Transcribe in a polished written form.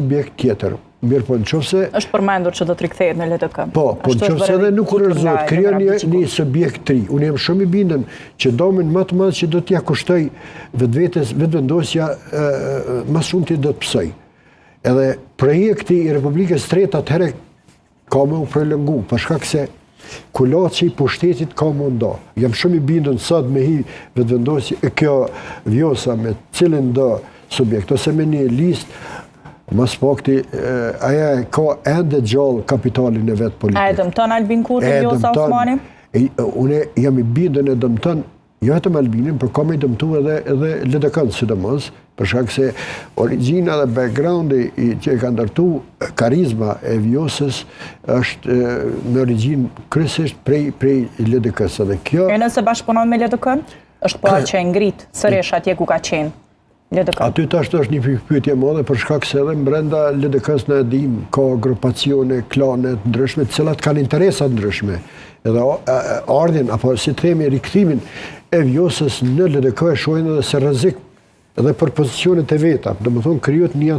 subjekt tjetër. Mirë po në qofse... është përmendur që do të rikthehet në LDK. Po në qofse edhe nuk kurorëzohet, krijon një subjekt tri. Unë jam shumë i bindën që domin më të madh që do t'ja kushtoj vetëvendosja më shumë ti do të psoj. Edhe projekti i Republikës Tretë atëherë ka më u prolongu, për shkak se kulaci i pushtetit ka më ndo. Jam shumë i bindën sot me hi vetëvendosje kjo vjosa me cilin do subjekt, ose me një listë. Mas pakti, aja ka ende gjallë kapitalin e vetë politikë. A e dëmëton Albin Kurti Vjosa Osmani? Une jam i bindën e dëmëton, jo vetëm Albinin, për kam i dëmëtu edhe LDK-n sidomos, për shkak se origjina dhe backgroundi që e ka ndërtu karizma e Vjosës është me origjinë kryesisht prej LDK-s. E nëse bashkëpunon me LDK-n, është po që e ngrit sërish atje ku ka qenë. Aty tash është një pyetje madhe për shkak se edhe brenda LDK-s në edhim ka grupacione, klanet ndryshme, të cilat kanë interesat ndryshme. Edhe ardhin, apo si të themi rikthimin e Vjosës në LDK e shohin edhe se rrezik edhe për pozicionet e veta. Domethënë krijohet një